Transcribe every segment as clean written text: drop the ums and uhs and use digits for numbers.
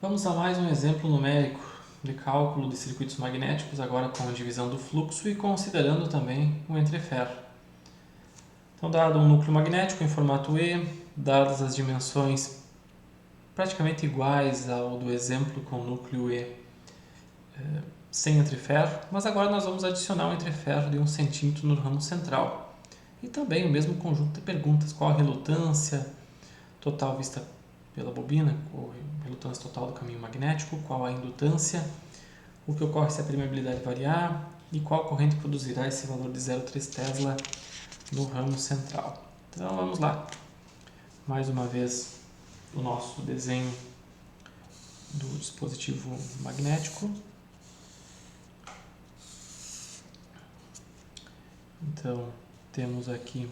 Vamos a mais um exemplo numérico de cálculo de circuitos magnéticos, agora com a divisão do fluxo e considerando também o entreferro. Então, dado um núcleo magnético em formato E, dadas as dimensões praticamente iguais ao do exemplo com núcleo E sem entreferro, mas agora nós vamos adicionar um entreferro de 1 cm no ramo central. E também o mesmo conjunto de perguntas: qual a relutância total vista pela bobina, ou relutância total do caminho magnético, qual a indutância, o que ocorre se a permeabilidade variar e qual corrente produzirá esse valor de 0,3 Tesla no ramo central. Então vamos lá, mais uma vez o nosso desenho do dispositivo magnético. Então temos aqui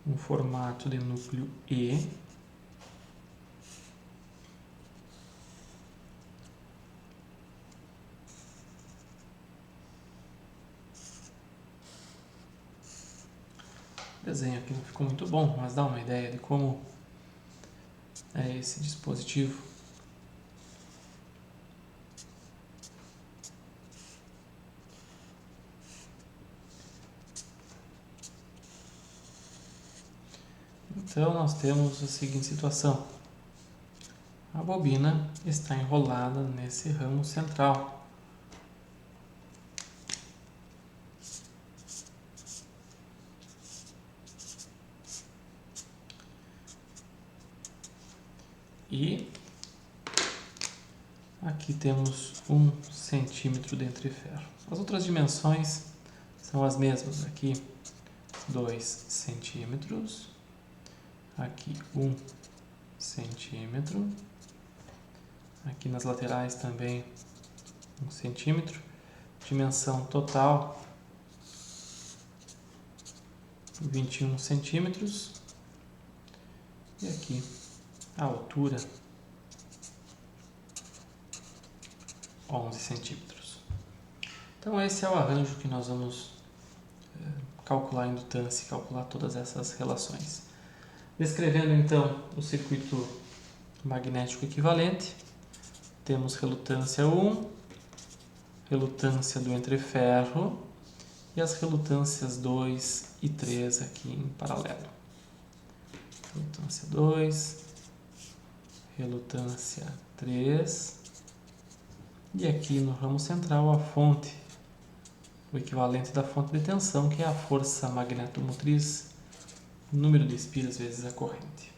um formato de núcleo E. O desenho aqui não ficou muito bom, mas dá uma ideia de como é esse dispositivo. Então nós temos a seguinte situação: a bobina está enrolada nesse ramo central. E aqui temos 1 centímetro de entreferro. As outras dimensões são as mesmas. Aqui 2 centímetros, aqui 1 centímetro, aqui nas laterais também 1 centímetro. Dimensão total 21 centímetros. E aqui a altura 11 centímetros. Então esse é o arranjo que nós vamos calcular a indutância e calcular todas essas relações. Descrevendo então o circuito magnético equivalente, temos relutância 1, relutância do entreferro e as relutâncias 2 e 3 aqui em paralelo. Relutância 2, relutância 3 e aqui no ramo central a fonte, o equivalente da fonte de tensão, que é a força magnetomotriz, número de espiras vezes a corrente.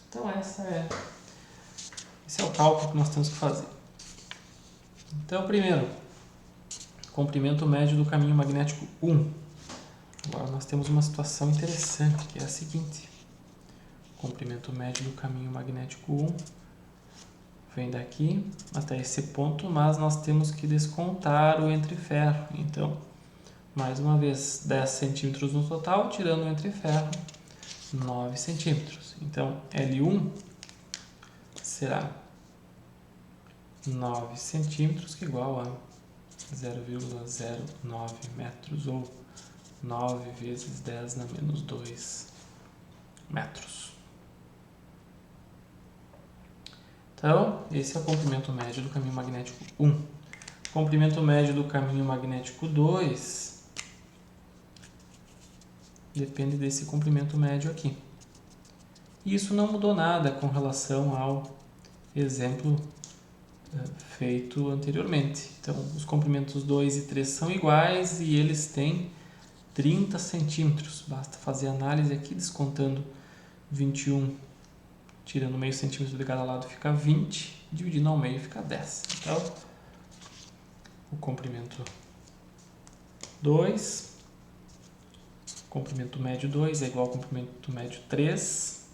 Então esse é o cálculo que nós temos que fazer. Então primeiro, comprimento médio do caminho magnético 1. Agora nós temos uma situação interessante, que é a seguinte: comprimento médio do caminho magnético 1 vem daqui até esse ponto, mas nós temos que descontar o entreferro. Então, mais uma vez, 10 centímetros no total, tirando o entreferro, 9 centímetros. Então, L1 será 9 centímetros, que é igual a 0,09 metros, ou 9 vezes 10 na menos 2 metros. Então, esse é o comprimento médio do caminho magnético 1. Comprimento médio do caminho magnético 2 depende desse comprimento médio aqui. E isso não mudou nada com relação ao exemplo feito anteriormente. Então, os comprimentos 2 e 3 são iguais e eles têm 30 centímetros. Basta fazer a análise aqui, descontando 21, tirando meio centímetro de cada lado fica 20, dividindo ao meio fica 10. Então, o comprimento 2, comprimento médio 2 é igual ao comprimento médio 3,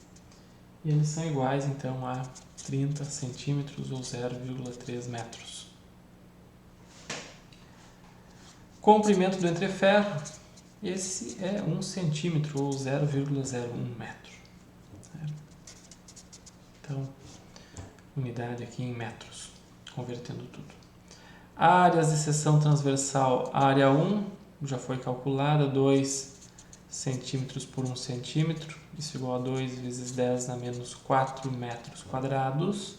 e eles são iguais então a 30 centímetros ou 0,3 metros. Comprimento do entreferro, esse é 1 centímetro ou 0,01 metro. Então, unidade aqui em metros, convertendo tudo. Áreas de seção transversal, área 1 já foi calculada, 2 centímetros por 1 centímetro, isso igual a 2 vezes 10 na menos 4 metros quadrados.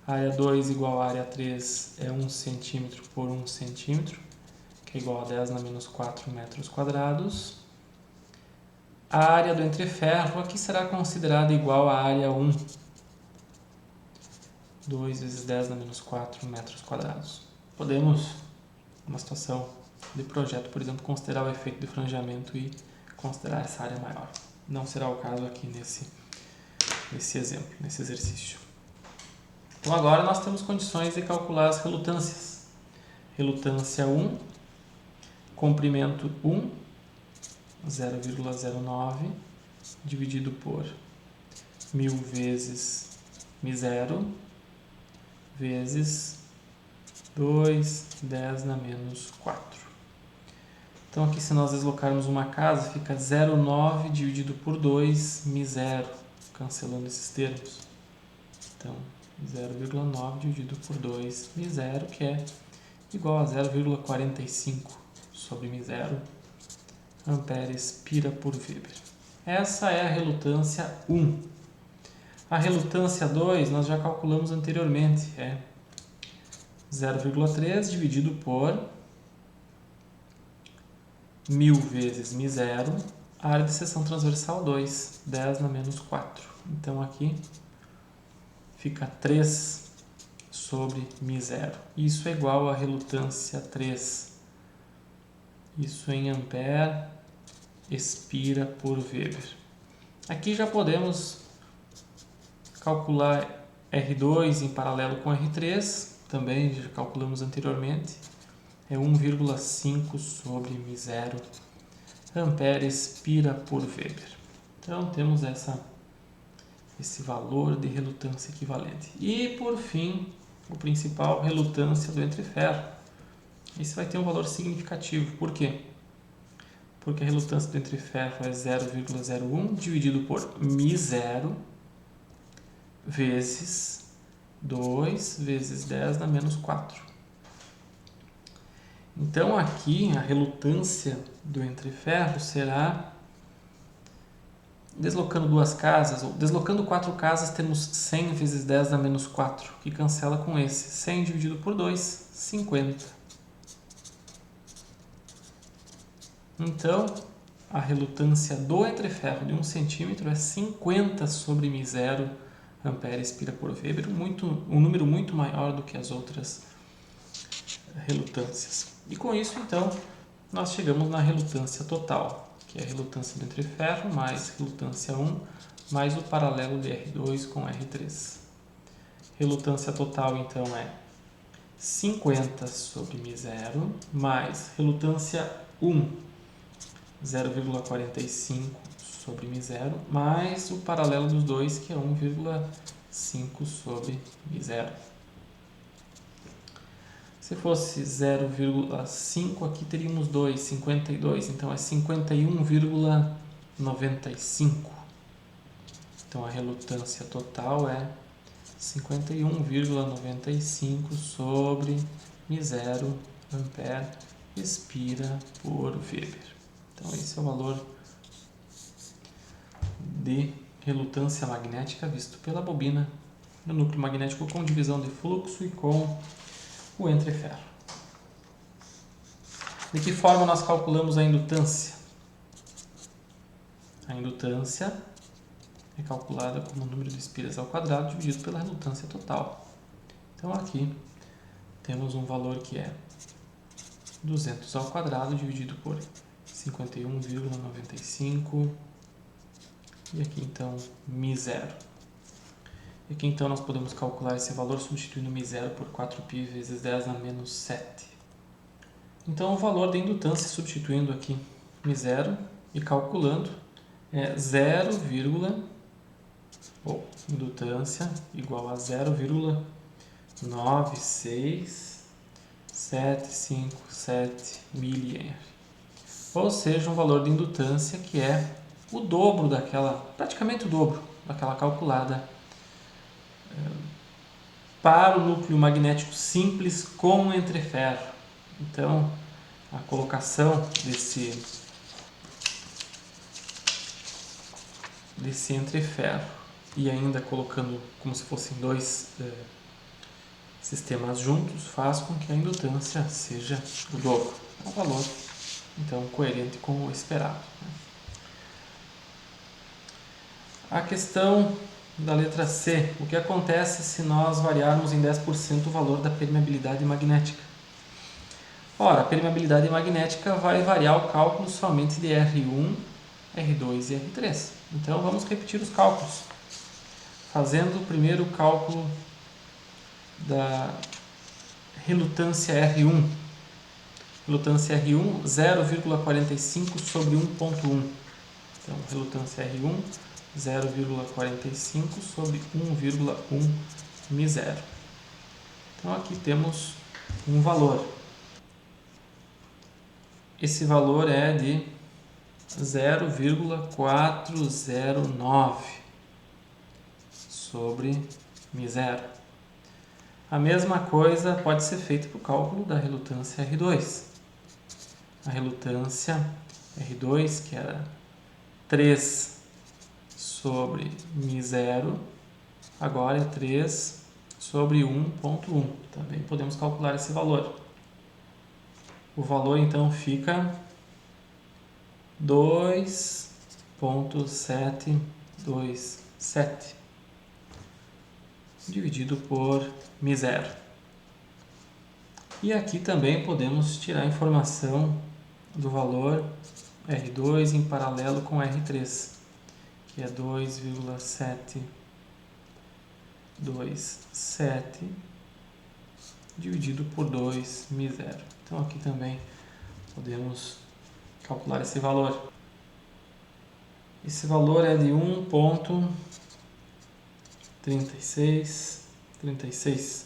Área 2 igual a área 3 é 1 centímetro por 1 centímetro, que é igual a 10 na menos 4 metros quadrados. A área do entreferro aqui será considerada igual à área 1, 2 vezes 10 na menos 4 metros quadrados. Podemos, numa situação de projeto, por exemplo, considerar o efeito de franjamento e considerar essa área maior. Não será o caso aqui nesse exemplo, nesse exercício. Então agora nós temos condições de calcular as relutâncias. Relutância 1, comprimento 1, 0,09 dividido por 1000 vezes μ0 vezes 2, 10 na menos 4. Então aqui, se nós deslocarmos uma casa, fica 0,9 dividido por 2 μ0, cancelando esses termos. Então 0,9 dividido por 2 μ0, que é igual a 0,45 sobre μ0 amperes pira por Weber. Essa é a relutância 1. A relutância 2 nós já calculamos anteriormente, é 0,3 dividido por 1000 vezes μ0, área de seção transversal 2, 10 na menos 4. Então aqui fica 3 sobre μ0. Isso é igual a relutância 3. Isso em ampere espira por Weber. Aqui já podemos calcular R2 em paralelo com R3, também já calculamos anteriormente, é 1,5 sobre μ0 amperes pira por Weber. Então temos esse valor de relutância equivalente. E por fim, o principal, relutância do entreferro. Isso vai ter um valor significativo. Por quê? Porque a relutância do entreferro é 0,01 dividido por μ0 vezes 2 vezes 10 na menos 4. Então aqui a relutância do entreferro será, deslocando duas casas, ou deslocando 4 casas, temos 100 vezes 10 na menos 4, que cancela com esse. 100 dividido por 2, 50. Então, a relutância do entreferro de 1 centímetro é 50 sobre μ0 amperes pira por Weber, um número muito maior do que as outras relutâncias. E com isso, então, nós chegamos na relutância total, que é a relutância do entreferro mais relutância 1 mais o paralelo de R2 com R3. Relutância total, então, é 50 sobre μ0 mais relutância 1, 0,45 sobre μ0, mais o paralelo dos dois, que é 1,5 sobre μ0. Se fosse 0,5, aqui teríamos 2, 52, então é 51,95. Então a relutância total é 51,95 sobre μ0 ampere espira por Weber. Então esse é o valor de relutância magnética visto pela bobina no núcleo magnético com divisão de fluxo e com o entreferro. De que forma nós calculamos a indutância? A indutância é calculada como o número de espiras ao quadrado dividido pela relutância total. Então aqui temos um valor que é 200 ao quadrado dividido por 51,95 e aqui então μ0. E aqui então nós podemos calcular esse valor substituindo μ0 por 4π vezes 10 na menos 7. Então o valor da indutância substituindo aqui μ0 e calculando é indutância igual a 0,96757 mA. Ou seja, um valor de indutância que é o dobro daquela, praticamente o dobro daquela calculada para o núcleo magnético simples com entreferro. Então, a colocação desse entreferro e ainda colocando como se fossem dois sistemas juntos faz com que a indutância seja o dobro. É um valor, então, coerente com o esperado. A questão da letra C. O que acontece se nós variarmos em 10% o valor da permeabilidade magnética? Ora, a permeabilidade magnética vai variar o cálculo somente de R1, R2 e R3. Então, vamos repetir os cálculos. Fazendo primeiro o cálculo da relutância R1. Relutância R1, 0,45 sobre 1,1. Então, relutância R1, 0,45 sobre 1,1 μ0. Então, aqui temos um valor. Esse valor é de 0,409 sobre μ0. A mesma coisa pode ser feita para o cálculo da relutância R2. A relutância R2, que era 3 sobre μ0, agora é 3 sobre 1,1. Também podemos calcular esse valor. O valor então fica 2,727 dividido por μ0. E aqui também podemos tirar a informação do valor R2 em paralelo com R3, que é 2,727 dividido por 2 μ0. Então aqui também podemos calcular esse valor. Esse valor é de 1,3636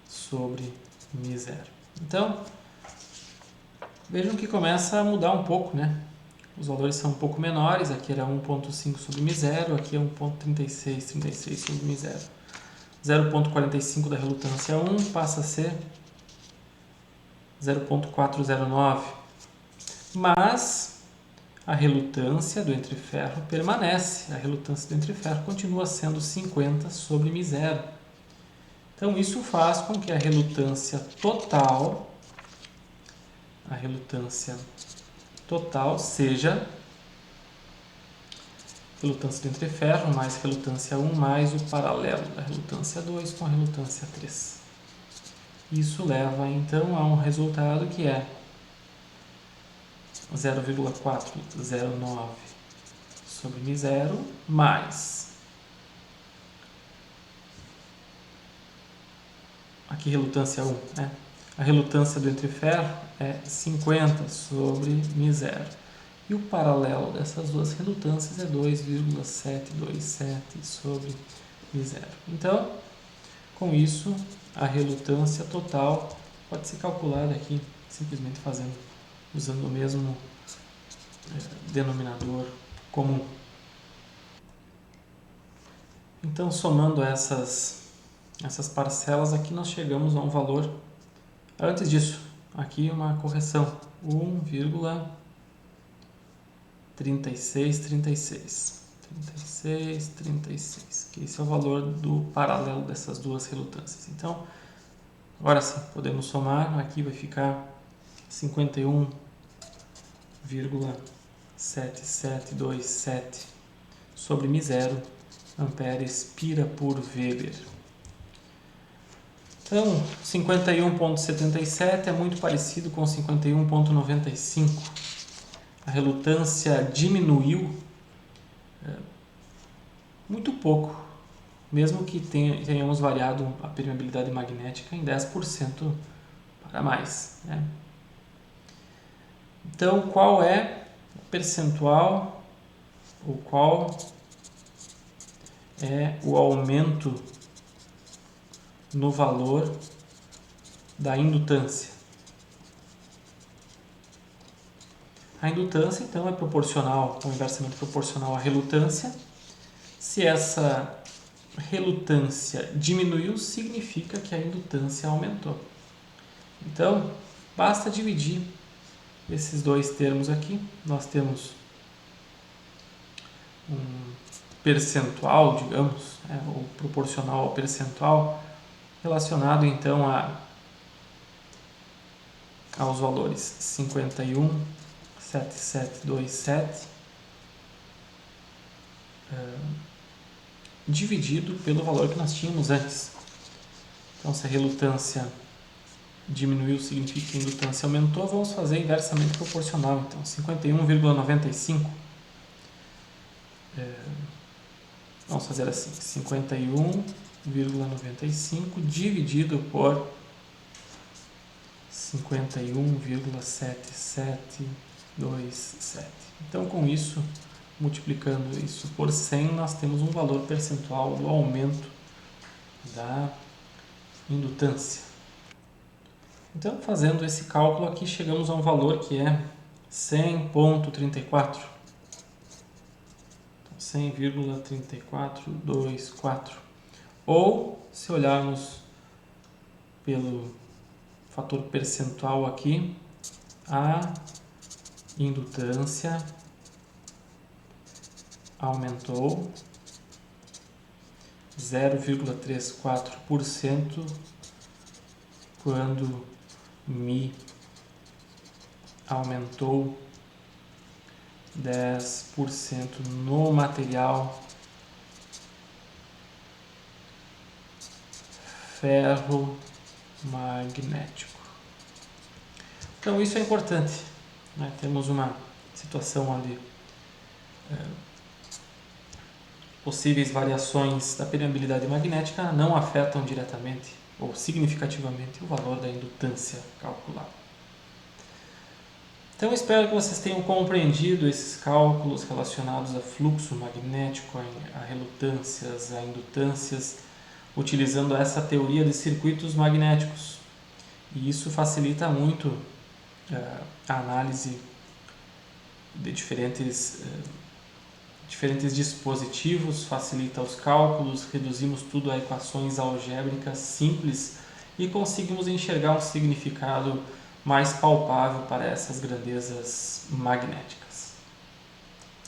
sobre μ0. Então, vejam que começa a mudar um pouco, né? Os valores são um pouco menores, aqui era 1,5 sobre μ0, aqui é 1,3636 sobre μ0. 0,45 da relutância 1 passa a ser 0,409. Mas a relutância do entreferro permanece. A relutância do entreferro continua sendo 50 sobre μ0. Então, isso faz com que a relutância total seja relutância do entreferro mais relutância 1 mais o paralelo da relutância 2 com a relutância 3. Isso leva então a um resultado que é 0,409 sobre μ0 mais, aqui relutância 1, né? A relutância do entreferro é 50 sobre μ0. E o paralelo dessas duas relutâncias é 2,727 sobre μ0. Então, com isso, a relutância total pode ser calculada aqui, simplesmente usando o mesmo denominador comum. Então, somando essas parcelas, aqui nós chegamos a um valor. Antes disso, aqui uma correção, 1,3636, que esse é o valor do paralelo dessas duas relutâncias. Então, agora sim, podemos somar, aqui vai ficar 51,7727 sobre μ0 amperes pira por Weber. Então, 51,77 é muito parecido com 51,95. A relutância diminuiu muito pouco, mesmo que tenhamos variado a permeabilidade magnética em 10% para mais, né? Então, qual é o percentual, ou qual é o aumento no valor da indutância? A indutância, então, é proporcional, ou inversamente proporcional à relutância. Se essa relutância diminuiu, significa que a indutância aumentou. Então, basta dividir esses dois termos aqui. Nós temos um percentual, digamos, ou proporcional ao percentual relacionado então aos valores 51,7727 dividido pelo valor que nós tínhamos antes. Então, se a relutância diminuiu, significa que a indutância aumentou, vamos fazer inversamente proporcional. Então, 51,95. Vamos fazer assim, 51,95 dividido por 51,7727. Então, com isso, multiplicando isso por 100, nós temos um valor percentual do aumento da indutância. Então, fazendo esse cálculo aqui, chegamos a um valor que é 100,34. 100,3424. Ou, se olharmos pelo fator percentual aqui, a indutância aumentou 0,34% quando Mi aumentou 10% no material ferromagnético. Então isso é importante, né? Temos uma situação onde possíveis variações da permeabilidade magnética não afetam diretamente ou significativamente o valor da indutância calculada. Então, espero que vocês tenham compreendido esses cálculos relacionados a fluxo magnético, a relutâncias, a indutâncias, utilizando essa teoria de circuitos magnéticos. E isso facilita muito a análise de diferentes dispositivos, facilita os cálculos, reduzimos tudo a equações algébricas simples e conseguimos enxergar um significado mais palpável para essas grandezas magnéticas.